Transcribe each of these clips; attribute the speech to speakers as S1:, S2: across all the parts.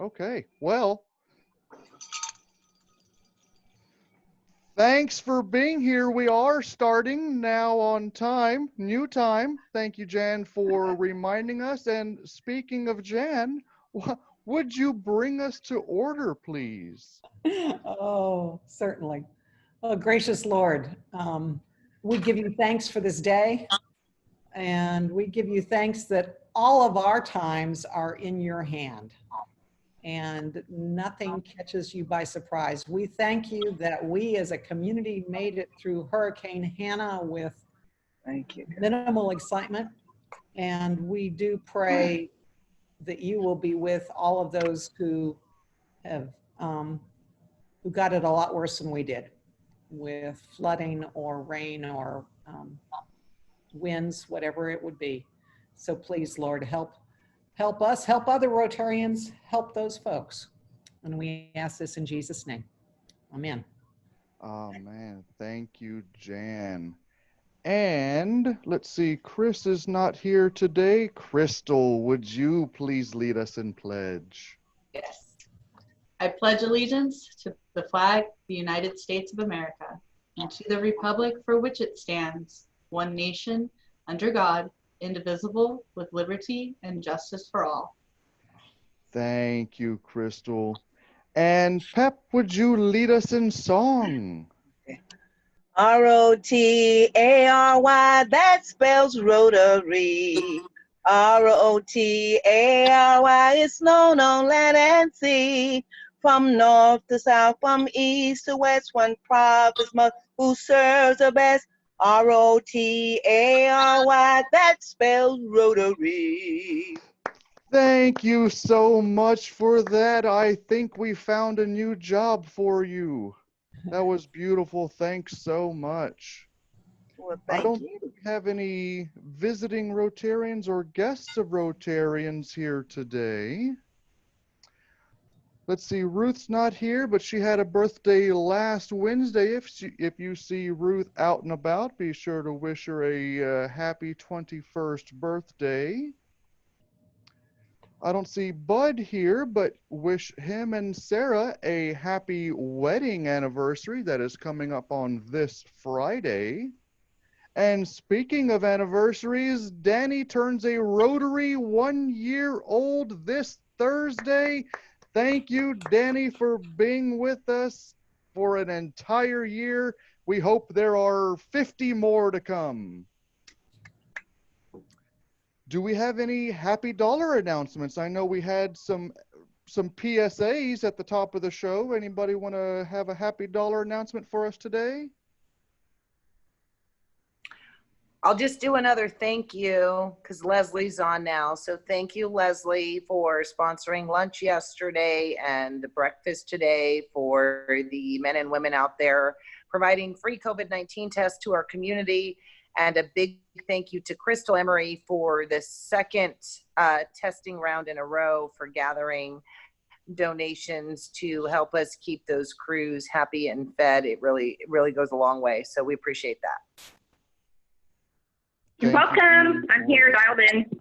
S1: Okay. Well, thanks for being here. We are starting now on time, new time. Thank you, Jan, for reminding us. And speaking of Jan, would you bring us to order, please?
S2: Oh, certainly. Oh, gracious Lord, we give you thanks for this day, and we give you thanks that all of our times are in your hand, and nothing catches you by surprise. We thank you that we as a community made it through Hurricane Hanna with
S3: Thank you.
S2: minimal excitement, and we do pray that you will be with all of those who have who got it a lot worse than we did, with flooding or rain or winds, whatever it would be. So please, Lord, help us, help other Rotarians, help those folks. And we ask this in Jesus' name. Amen.
S1: Oh, man. Thank you, Jan. And let's see, Chris is not here today. Crystal, would you please lead us in pledge?
S4: Yes. I pledge allegiance to the flag of the United States of America and to the republic for which it stands, one nation, under God, indivisible, with liberty and justice for all.
S1: Thank you, Crystal. And Pep, would you lead us in song?
S3: Rotary, that spells Rotary. Rotary, it's known on land and sea. From north to south, from east to west, one prophet must who serves the best. Rotary, that spells Rotary.
S1: Thank you so much for that. I think we found a new job for you. That was beautiful. Thanks so much.
S3: Well,
S1: I
S3: thank
S1: don't
S3: you.
S1: have any visiting Rotarians or guests of Rotarians here today. Let's see, Ruth's not here, but she had a birthday last Wednesday. If you see Ruth out and about, be sure to wish her a happy 21st birthday. I don't see Bud here, but wish him and Sarah a happy wedding anniversary that is coming up on this Friday. And speaking of anniversaries, Danny turns a Rotary 1 year old this Thursday. Thank you, Danny, for being with us for an entire year. We hope there are 50 more to come. Do we have any happy dollar announcements? I know we had some PSAs at the top of the show. Anybody want to have a happy dollar announcement for us today?
S5: I'll just do another thank you because Leslie's on now. So thank you, Leslie, for sponsoring lunch yesterday and the breakfast today for the men and women out there, providing free COVID-19 tests to our community. And a big thank you to Crystal Emery for the second testing round in a row for gathering donations to help us keep those crews happy and fed. It really goes a long way. So we appreciate that.
S6: You're welcome. I'm here, dialed in.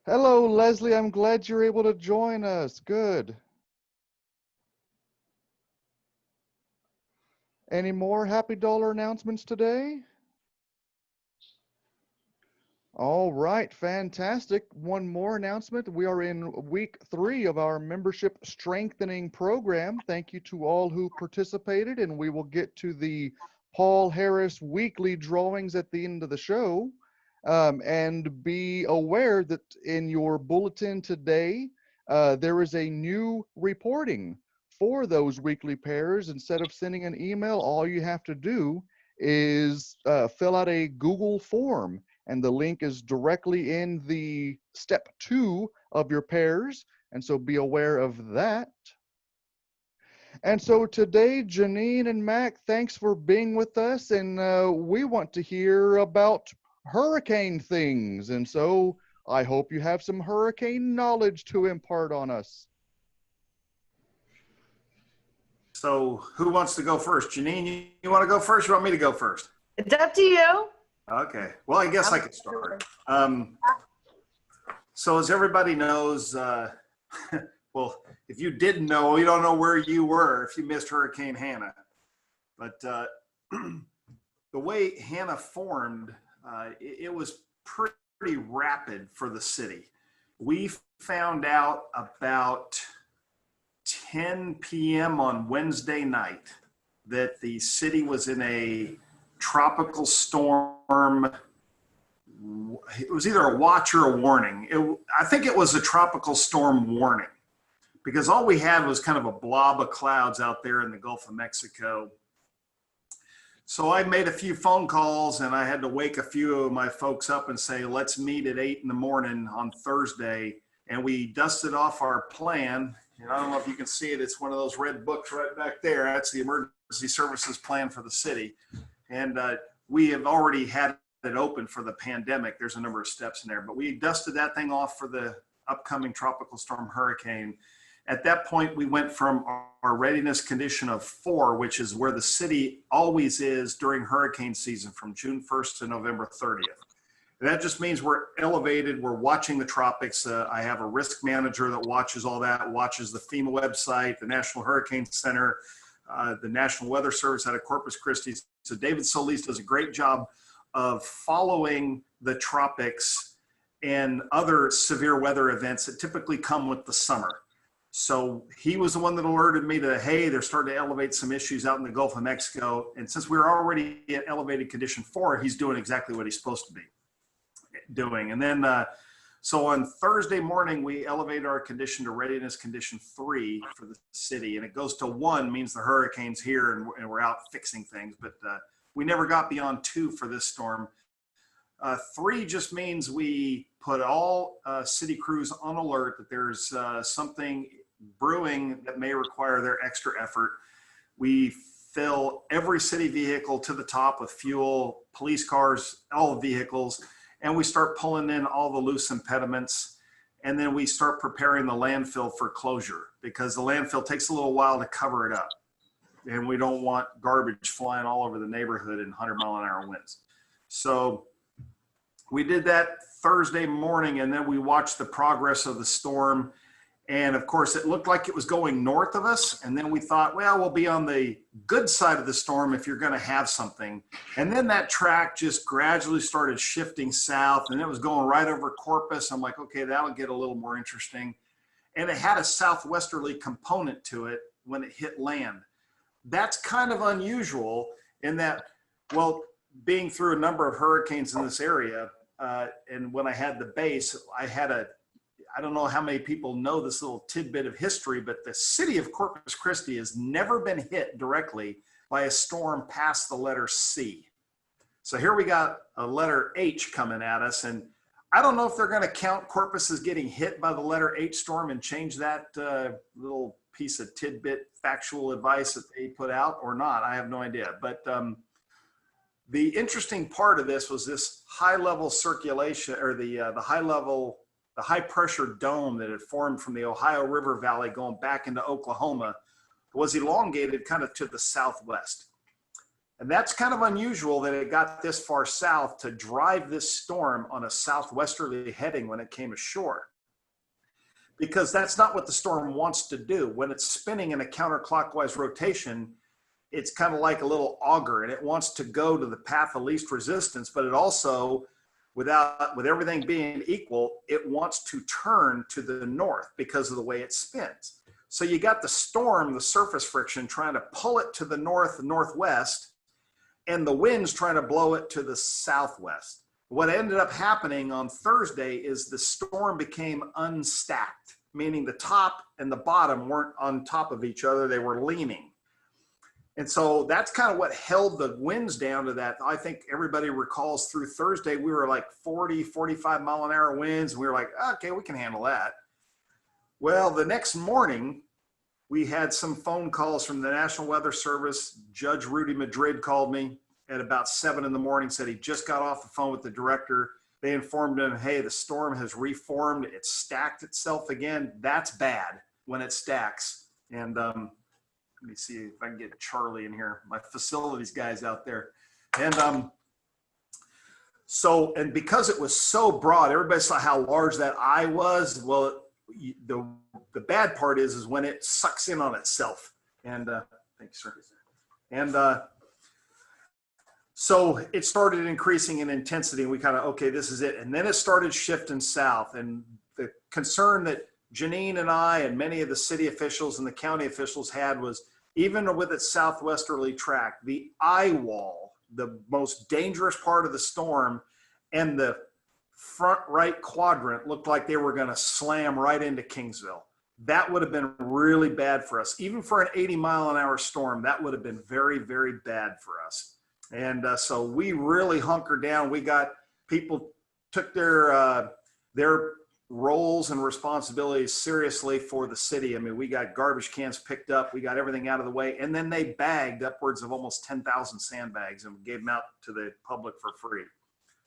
S1: Hello, Leslie. I'm glad you're able to join us. Good. Any more happy dollar announcements today? All right, fantastic. One more announcement. We are in week 3 of our membership strengthening program. Thank you to all who participated, and we will get to the Paul Harris weekly drawings at the end of the show. And be aware that in your bulletin today, there is a new reporting for those weekly pairs. Instead of sending an email, all you have to do is fill out a Google form, and the link is directly in the step 2 of your pairs. And so be aware of that. And so today, Janine and Mac, thanks for being with us. And we want to hear about hurricane things. And so I hope you have some hurricane knowledge to impart on us.
S7: So who wants to go first? Janine, you want to go first? You want me to go first?
S5: It's up to you.
S7: Okay. Well, I guess I could start. So as everybody knows, well, if you didn't know, we don't know where you were if you missed Hurricane Hanna. But the way Hanna formed, it was pretty rapid for the city. We found out about 10 p.m. on Wednesday night that the city was in a tropical storm. It was either a watch or a warning. I think it was a tropical storm warning, because all we had was kind of a blob of clouds out there in the Gulf of Mexico. So I made a few phone calls, and I had to wake a few of my folks up and say, let's meet at 8 in the morning on Thursday. And we dusted off our plan. And I don't know if you can see it. It's one of those red books right back there. That's the emergency services plan for the city. And we have already had it open for the pandemic. There's a number of steps in there, but we dusted that thing off for the upcoming tropical storm hurricane. At that point, we went from our readiness condition of 4, which is where the city always is during hurricane season, from June 1st to November 30th. And that just means we're elevated. We're watching the tropics. I have a risk manager that watches all that, watches the FEMA website, the National Hurricane Center, the National Weather Service out of Corpus Christi. So David Solis does a great job of following the tropics and other severe weather events that typically come with the summer. So he was the one that alerted me to, hey, they're starting to elevate some issues out in the Gulf of Mexico. And since we were already at elevated condition 4, he's doing exactly what he's supposed to be doing. And then, so on Thursday morning, we elevated our condition to readiness condition 3 for the city. And it goes to 1, means the hurricane's here and we're out fixing things. But we never got beyond 2 for this storm. 3 just means we put all city crews on alert that there's something brewing that may require their extra effort. We fill every city vehicle to the top with fuel, police cars, all vehicles, and we start pulling in all the loose impediments. And then we start preparing the landfill for closure, because the landfill takes a little while to cover it up. And we don't want garbage flying all over the neighborhood in 100-mile-an-hour winds. So we did that Thursday morning, and then we watched the progress of the storm. And of course, it looked like it was going north of us. And then we thought, well, we'll be on the good side of the storm if you're going to have something. And then that track just gradually started shifting south, and it was going right over Corpus. I'm like, okay, that'll get a little more interesting. And it had a southwesterly component to it when it hit land. That's kind of unusual in that, well, being through a number of hurricanes in this area, and when I had the base, I don't know how many people know this little tidbit of history, but the city of Corpus Christi has never been hit directly by a storm past the letter C. So here we got a letter H coming at us, and I don't know if they're going to count Corpus as getting hit by the letter H storm and change that little piece of tidbit factual advice that they put out or not. I have no idea. But the interesting part of this was this high level circulation, or the high pressure dome that had formed from the Ohio River Valley going back into Oklahoma was elongated kind of to the southwest. And that's kind of unusual that it got this far south to drive this storm on a southwesterly heading when it came ashore. Because that's not what the storm wants to do. When it's spinning in a counterclockwise rotation, it's kind of like a little auger, and it wants to go to the path of least resistance, but it also, with everything being equal, it wants to turn to the north because of the way it spins. So you got the storm, the surface friction, trying to pull it to the north, northwest, and the wind's trying to blow it to the southwest. What ended up happening on Thursday is the storm became unstacked, meaning the top and the bottom weren't on top of each other, they were leaning. And so that's kind of what held the winds down to that. I think everybody recalls through Thursday, we were like 40, 45 mile an hour winds. And we were like, okay, we can handle that. Well, the next morning, we had some phone calls from the National Weather Service. Judge Rudy Madrid called me at about 7 in the morning, said he just got off the phone with the director. They informed him, hey, the storm has reformed. It stacked itself again. That's bad when it stacks. And let me see if I can get Charlie in here, my facilities guys out there. And and because it was so broad, everybody saw how large that eye was. Well, the bad part is when it sucks in on itself. And thank you, sir. And so it started increasing in intensity, and we kind of, okay, this is it. And then it started shifting south. And the concern that Janine and I and many of the city officials and the county officials had was, even with its southwesterly track, the eye wall, the most dangerous part of the storm, and the front right quadrant looked like they were going to slam right into Kingsville. That would have been really bad for us. Even for an 80-mile-an-hour storm, that would have been very, very bad for us. And so we really hunkered down. We got people took their roles and responsibilities seriously for the city. I mean, we got garbage cans picked up, we got everything out of the way, and then they bagged upwards of almost 10,000 sandbags and gave them out to the public for free.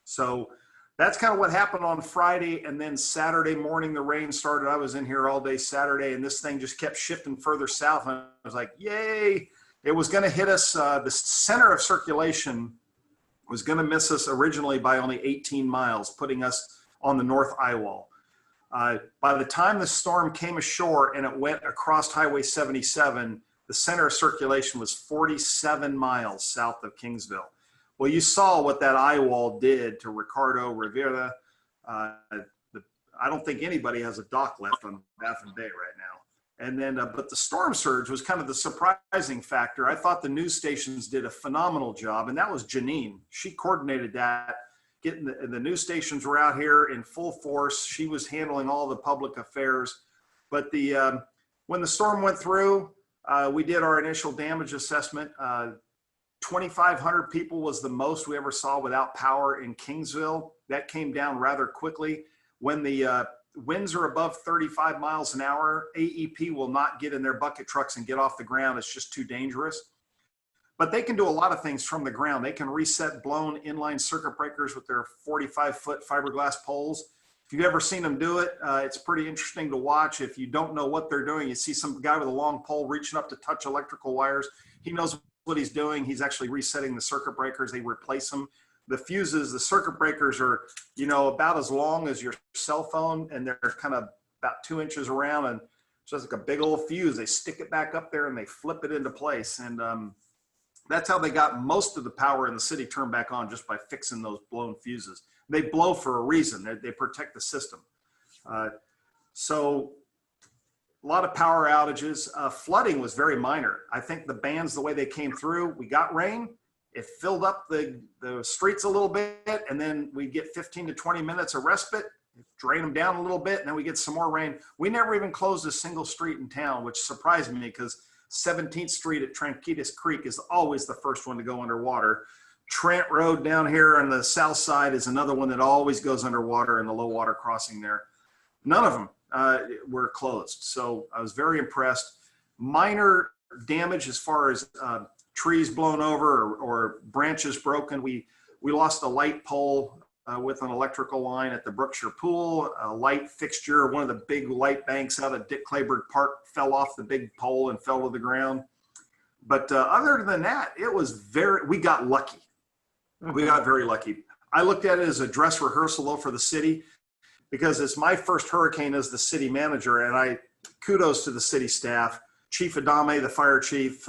S7: So that's kind of what happened on Friday. And then Saturday morning, the rain started. I was in here all day Saturday, and this thing just kept shifting further south. And I was like, yay. It was going to hit us. The center of circulation was going to miss us originally by only 18 miles, putting us on the north eye wall. By the time the storm came ashore and it went across Highway 77, the center of circulation was 47 miles south of Kingsville. Well, you saw what that eye wall did to Ricardo, Rivera. I don't think anybody has a dock left on Baffin Bay right now. And then, but the storm surge was kind of the surprising factor. I thought the news stations did a phenomenal job, and that was Janine. She coordinated that. Getting the news stations were out here in full force. She was handling all the public affairs. But when the storm went through, we did our initial damage assessment. 2,500 people was the most we ever saw without power in Kingsville. That came down rather quickly. When the winds are above 35 miles an hour, AEP will not get in their bucket trucks and get off the ground. It's just too dangerous. But they can do a lot of things from the ground. They can reset blown inline circuit breakers with their 45-foot fiberglass poles. If you've ever seen them do it, it's pretty interesting to watch. If you don't know what they're doing, you see some guy with a long pole reaching up to touch electrical wires. He knows what he's doing. He's actually resetting the circuit breakers. They replace them. The fuses, the circuit breakers are, you know, about as long as your cell phone, and they're kind of about 2 inches around, and so it's like a big old fuse. They stick it back up there and they flip it into place. And that's how they got most of the power in the city turned back on, just by fixing those blown fuses. They blow for a reason. They protect the system. So a lot of power outages. Flooding was very minor. I think the bands, the way they came through, we got rain. It filled up the streets a little bit, and then we get 15 to 20 minutes of respite, drain them down a little bit, and then we get some more rain. We never even closed a single street in town, which surprised me, because 17th Street at Tranquitas Creek is always the first one to go underwater. Trent Road down here on the south side is another one that always goes underwater, in the low water crossing there. None of them were closed. So I was very impressed. Minor damage as far as trees blown over or branches broken. We lost a light pole with an electrical line at the Brookshire Pool. A light fixture, one of the big light banks out of Dick Clayburgh Park, fell off the big pole and fell to the ground. But other than that, it was we got lucky. We got very lucky. I looked at it as a dress rehearsal though for the city, because it's my first hurricane as the city manager, and kudos to the city staff. Chief Adame, the fire chief,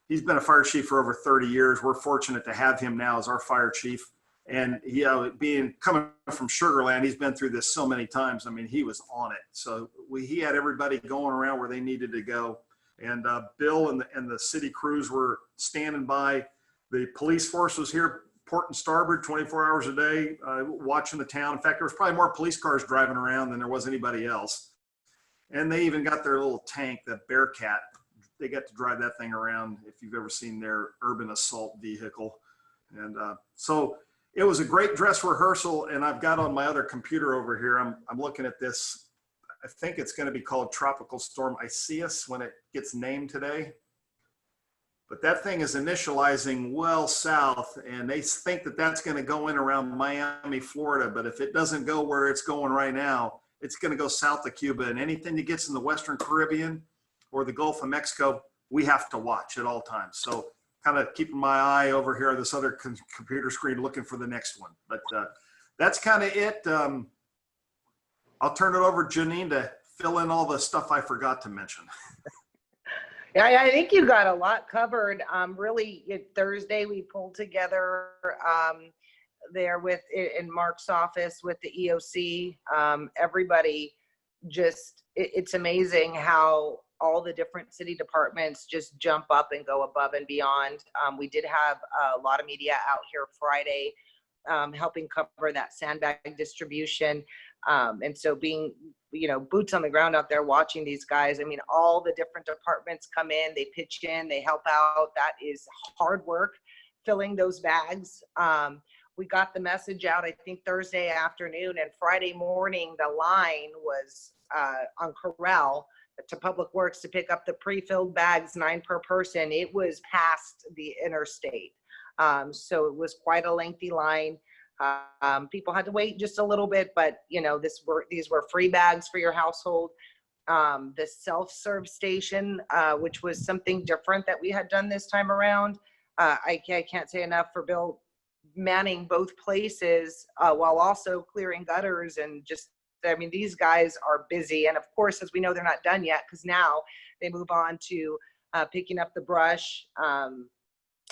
S7: he's been a fire chief for over 30 years. We're fortunate to have him now as our fire chief. And coming from Sugar Land, he's been through this so many times. I mean, he was on it. So he had everybody going around where they needed to go. And Bill and the city crews were standing by. The police force was here, port and starboard, 24 hours a day, watching the town. In fact, there was probably more police cars driving around than there was anybody else. And they even got their little tank, the Bearcat. They got to drive that thing around, if you've ever seen their urban assault vehicle. And so it was a great dress rehearsal. And I've got on my other computer over here, I'm looking at this. I think it's going to be called Tropical Storm Isaias when it gets named today. But that thing is initializing well south, and they think that that's going to go in around Miami, Florida. But if it doesn't go where it's going right now, it's going to go south of Cuba. And anything that gets in the Western Caribbean or the Gulf of Mexico, we have to watch at all times. So kind of keeping my eye over here on this other computer screen, looking for the next one. But that's kind of it. I'll turn it over to Janine to fill in all the stuff I forgot to mention.
S5: Yeah, I think you got a lot covered. Really, Thursday we pulled together there in Mark's office with the EOC. Everybody just, it's amazing how all the different city departments just jump up and go above and beyond. We did have a lot of media out here Friday helping cover that sandbag distribution. And so being, boots on the ground out there watching these guys, I mean, all the different departments come in, they pitch in, they help out. That is hard work, filling those bags. We got the message out, I think, Thursday afternoon, and Friday morning, the line was on Corral to Public Works to pick up the pre-filled bags, 9 per person. It was past the interstate. So it was quite a lengthy line. People had to wait just a little bit, but these were free bags for your household. The self-serve station, which was something different that we had done this time around. I can't say enough for Bill manning both places while also clearing gutters and just, I mean, these guys are busy. And of course, as we know, they're not done yet because now they move on to picking up the brush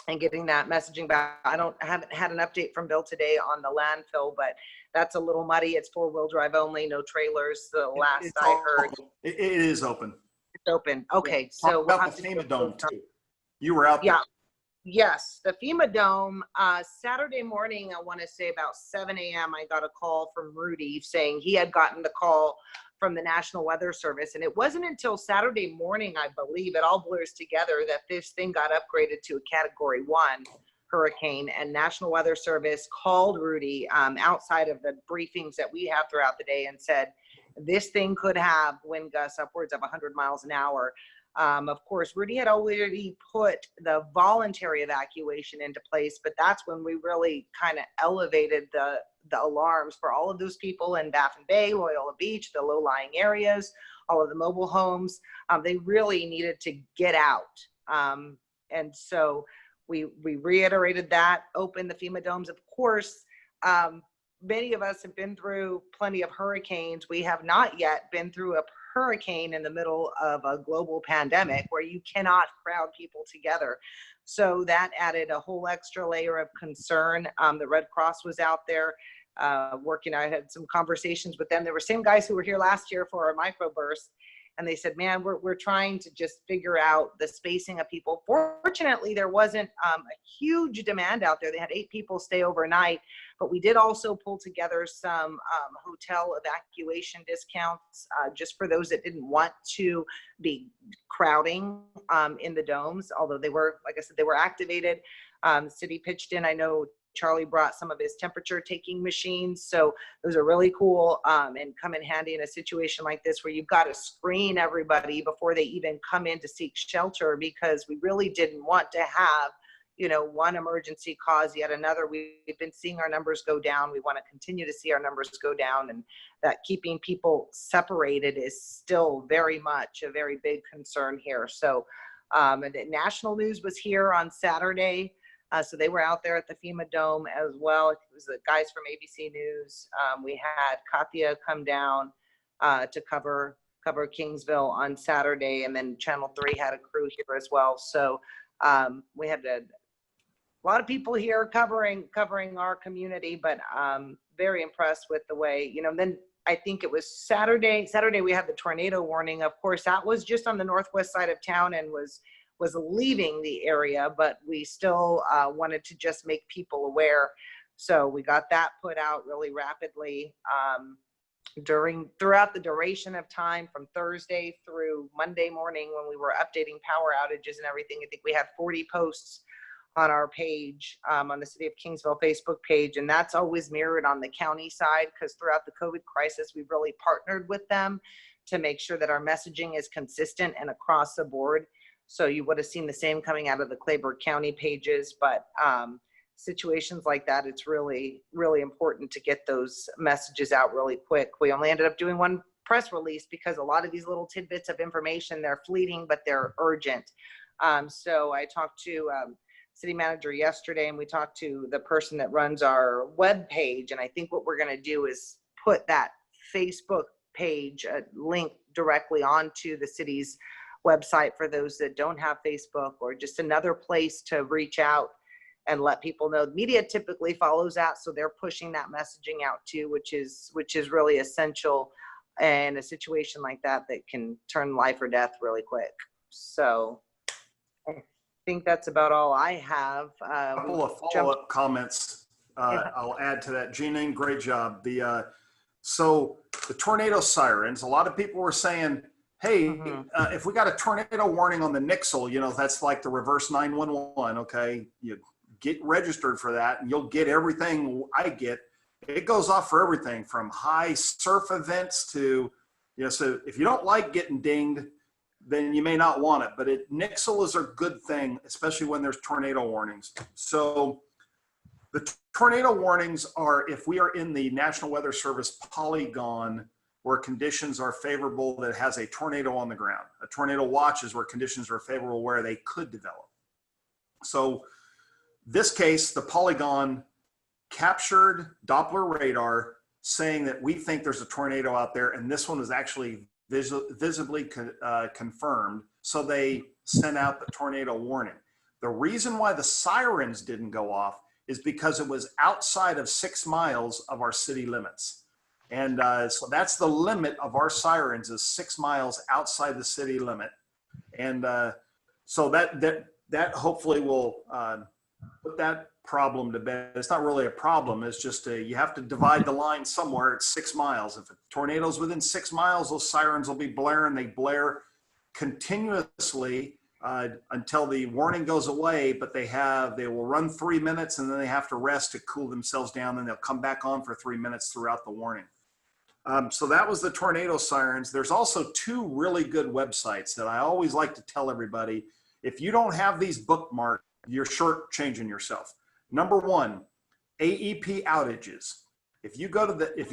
S5: and getting that messaging back. I haven't had an update from Bill today on the landfill, but that's a little muddy. It's 4-wheel drive only, no trailers. The last I heard.
S7: It is open.
S5: It's open. Okay.
S7: Yeah.
S5: So
S7: Talk about the FEMA Dome too. You were out there.
S5: Yeah. Yes, the FEMA Dome, Saturday morning, I want to say about 7 a.m., I got a call from Rudy saying he had gotten the call from the National Weather Service. And it wasn't until Saturday morning, I believe, it all blurs together, that this thing got upgraded to a Category 1 hurricane. And National Weather Service called Rudy outside of the briefings that we have throughout the day and said, this thing could have wind gusts upwards of 100 miles an hour. Of course, Rudy had already put the voluntary evacuation into place, but that's when we really kind of elevated the alarms for all of those people in Baffin Bay, Loyola Beach, the low-lying areas, all of the mobile homes. They really needed to get out. And so we reiterated that, opened the FEMA domes. Of course, many of us have been through plenty of hurricanes. We have not yet been through a hurricane in the middle of a global pandemic where you cannot crowd people together. So that added a whole extra layer of concern. The Red Cross was out there working. I had some conversations with them. They were same guys who were here last year for our microburst. And they said, man, we're trying to just figure out the spacing of people. Fortunately, there wasn't a huge demand out there. They had 8 people stay overnight, but we did also pull together some hotel evacuation discounts just for those that didn't want to be crowding in the domes, although they were, like I said, they were activated. The city pitched in. I know Charlie brought some of his temperature taking machines. So those are really cool and come in handy in a situation like this where you've got to screen everybody before they even come in to seek shelter, because we really didn't want to have, one emergency cause yet another. We've been seeing our numbers go down. We want to continue to see our numbers go down, and that keeping people separated is still very much a very big concern here. So and national news was here on Saturday. So they were out there at the FEMA Dome as well. It was the guys from ABC News. We had Katya come down to cover Kingsville on Saturday, and then Channel 3 had a crew here as well. So we had a lot of people here covering our community, but very impressed with the way, then I think it was Saturday we had the tornado warning. Of course, that was just on the northwest side of town and was leaving the area, but we still wanted to just make people aware. So we got that put out really rapidly throughout the duration of time from Thursday through Monday morning when we were updating power outages and everything. I think we had 40 posts on our page, on the City of Kingsville Facebook page, and that's always mirrored on the county side, because throughout the COVID crisis, we've really partnered with them to make sure that our messaging is consistent and across the board. So you would have seen the same coming out of the Clayburgh County pages, but situations like that, it's really, really important to get those messages out really quick. We only ended up doing one press release because a lot of these little tidbits of information, they're fleeting, but they're urgent. So I talked to city manager yesterday, and we talked to the person that runs our web page. And I think what we're going to do is put that Facebook page link directly onto the city's website for those that don't have Facebook, or just another place to reach out and let people know. The media typically follows that, so they're pushing that messaging out too, which is really essential in a situation like that can turn life or death really quick. So I think that's about all I have.
S7: A couple of follow-up comments I'll add to that. Jeanine, great job. So the tornado sirens, a lot of people were saying, hey, if we got a tornado warning on the Nixle, that's like the reverse 911, okay? You get registered for that and you'll get everything I get. It goes off for everything from high surf events to, so if you don't like getting dinged, then you may not want it. But Nixle is a good thing, especially when there's tornado warnings. So the tornado warnings are if we are in the National Weather Service polygon where conditions are favorable that has a tornado on the ground. A tornado watch is where conditions are favorable where they could develop. So this case, the polygon captured Doppler radar saying that we think there's a tornado out there, and this one was actually visibly confirmed. So they sent out the tornado warning. The reason why the sirens didn't go off is because it was outside of 6 miles of our city limits. And so that's the limit of our sirens, is 6 miles outside the city limit. And so that hopefully will put that problem to bed. It's not really a problem. It's just you have to divide the line somewhere at 6 miles. If a tornado's within 6 miles, those sirens will be blaring. They blare continuously until the warning goes away, but they will run 3 minutes and then they have to rest to cool themselves down. Then they'll come back on for 3 minutes throughout the warning. So that was the tornado sirens. There's also 2 really good websites that I always like to tell everybody. If you don't have these bookmarked, you're shortchanging yourself. Number 1, AEP outages. If you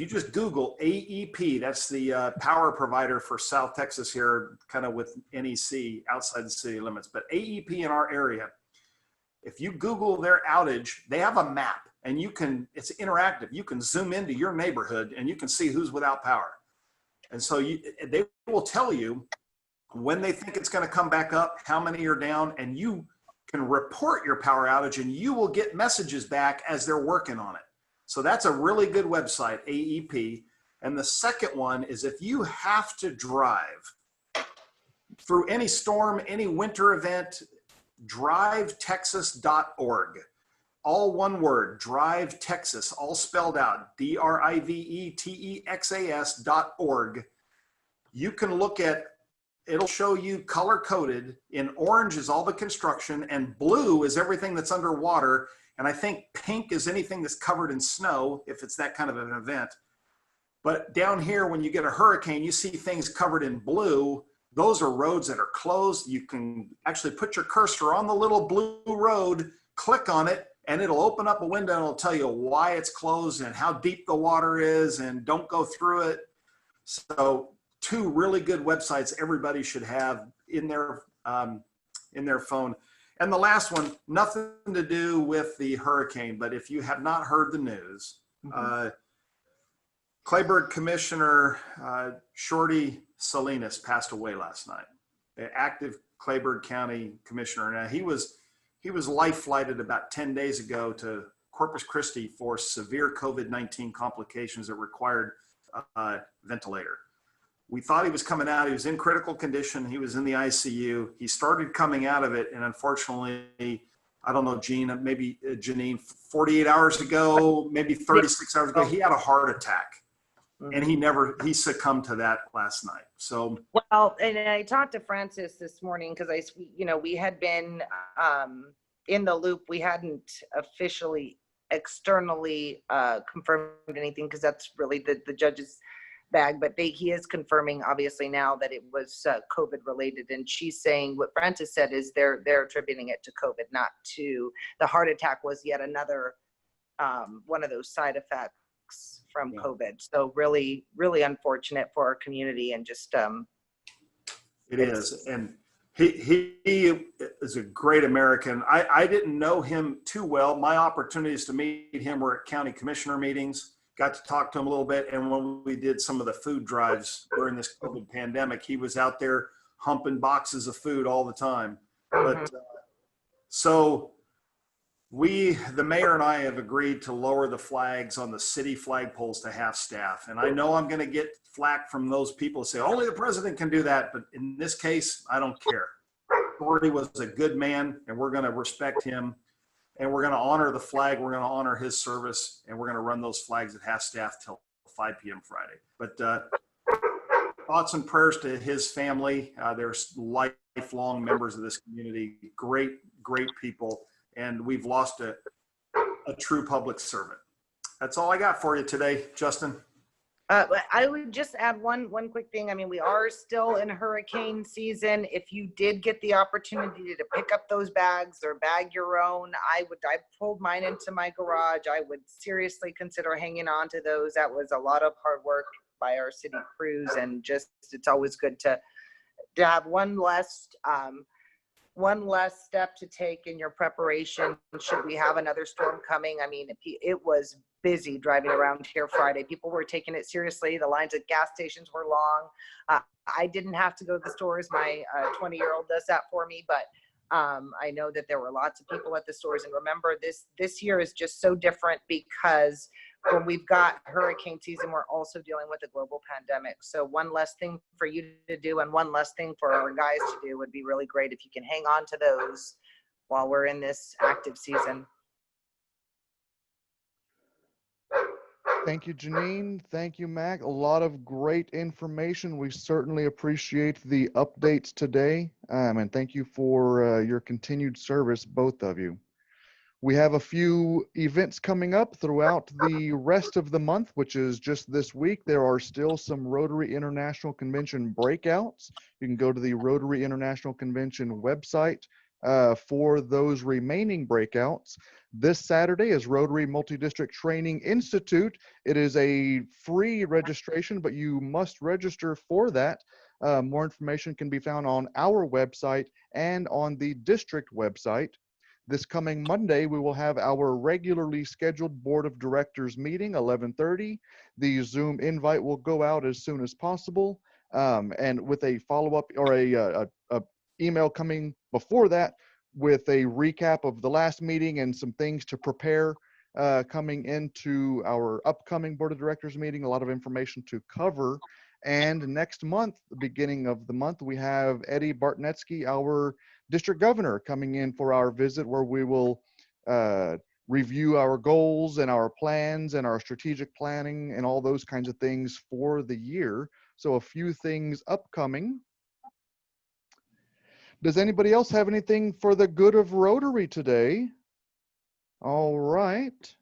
S7: just Google AEP, that's the power provider for South Texas here, kind of with NEC outside the city limits, but AEP in our area, if you Google their outage, they have a map and it's interactive. You can zoom into your neighborhood and you can see who's without power. And so they will tell you when they think it's going to come back up, how many are down, and you can report your power outage and you will get messages back as they're working on it. So that's a really good website, AEP. And the second one is if you have to drive through any storm, any winter event, drivetexas.org. All one word, Drive Texas, all spelled out, DRIVETEXAS.org. You can look at, it'll show you color coded. In orange is all the construction and blue is everything that's underwater. And I think pink is anything that's covered in snow, if it's that kind of an event. But down here, when you get a hurricane, you see things covered in blue. Those are roads that are closed. You can actually put your cursor on the little blue road, click on it, and it'll open up a window and it'll tell you why it's closed and how deep the water is, and don't go through it. So 2 really good websites everybody should have in their phone. And the last one, nothing to do with the hurricane, but if you have not heard the news, Clayburgh Commissioner Shorty Salinas passed away last night. An active Clayburgh County Commissioner. Now he was life flighted about 10 days ago to Corpus Christi for severe COVID-19 complications that required a ventilator. We thought he was coming out. He was in critical condition. He was in the ICU. He started coming out of it. And unfortunately, I don't know, maybe Janine, 48 hours ago, maybe 36 hours ago, he had a heart attack. And he succumbed to that last night. So,
S5: well, and I talked to Francis this morning because we had been in the loop. We hadn't officially externally confirmed anything because that's really the judge's bag, but he is confirming obviously now that it was COVID related. And she's saying what Francis said is they're attributing it to COVID, not to the heart attack. Was yet another one of those side effects from COVID. So really, really unfortunate for our community, and just
S7: it is. And he is a great American. I didn't know him too well. My opportunities to meet him were at county commissioner meetings. got to talk to him a little bit. And when we did some of the food drives during this COVID pandemic, he was out there humping boxes of food all the time. But so the mayor and I have agreed to lower the flags on the city flagpoles to half staff. And I know I'm going to get flack from those people who say only the president can do that. But in this case, I don't care. Rotary was a good man, and we're going to respect him. And we're going to honor the flag. We're going to honor his service, and we're going to run those flags at half staff till 5 p.m. Friday. But thoughts and prayers to his family. They're lifelong members of this community. Great, great people. And we've lost a true public servant. That's all I got for you today, Justin.
S5: I would just add one quick thing. I mean, we are still in hurricane season. If you did get the opportunity to pick up those bags or bag your own, I pulled mine into my garage. I would seriously consider hanging on to those. That was a lot of hard work by our city crews, and just it's always good to have one less step to take in your preparation should we have another storm coming. I mean, it was busy driving around here Friday. People were taking it seriously. The lines at gas stations were long. I didn't have to go to the stores. My 20-year-old does that for me, but I know that there were lots of people at the stores. And remember, this year is just so different because when we've got hurricane season, we're also dealing with a global pandemic. So one less thing for you to do and one less thing for our guys to do would be really great if you can hang on to those while we're in this active season.
S1: Thank you, Janine. Thank you, Mac. A lot of great information. We certainly appreciate the updates today. And thank you for your continued service, both of you. We have a few events coming up throughout the rest of the month, which is just this week. There are still some Rotary International Convention breakouts. You can go to the Rotary International Convention website for those remaining breakouts. This Saturday is Rotary Multi-District Training Institute. It is a free registration, but you must register for that. More information can be found on our website and on the district website. This coming Monday, we will have our regularly scheduled Board of Directors meeting, 11:30. The Zoom invite will go out as soon as possible, and with a follow-up or a email coming before that with a recap of the last meeting and some things to prepare coming into our upcoming Board of Directors meeting. A lot of information to cover. And next month, the beginning of the month, we have Eddie Bartnetsky, our district governor, coming in for our visit, where we will review our goals and our plans and our strategic planning and all those kinds of things for the year. So a few things upcoming. Does anybody else have anything for the good of Rotary today? All right.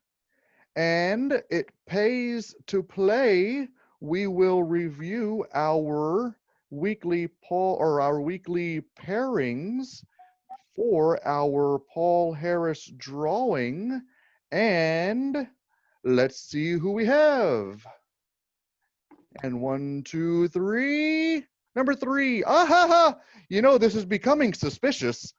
S1: And it pays to play. We will review our weekly weekly pairings for our Paul Harris drawing, and let's see who we have. And 1, 2, 3. Number 3. Ah, you know, this is becoming suspicious.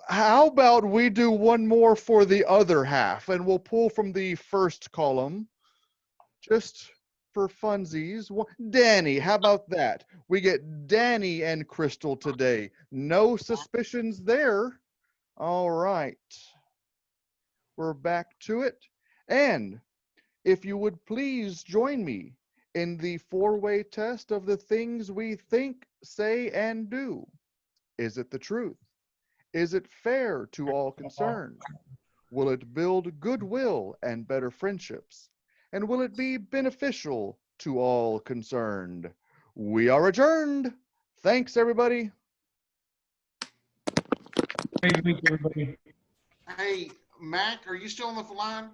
S1: How about we do one more for the other half, and we'll pull from the first column just for funsies. Danny, how about that? We get Danny and Crystal today. No suspicions there. All right. We're back to it. And if you would please join me in the four-way test of the things we think, say, and do. Is it the truth? Is it fair to all concerned? Will it build goodwill and better friendships? And will it be beneficial to all concerned? We are adjourned. Thanks, everybody.
S8: Great week, everybody.
S9: Hey, Mac, are you still on the line?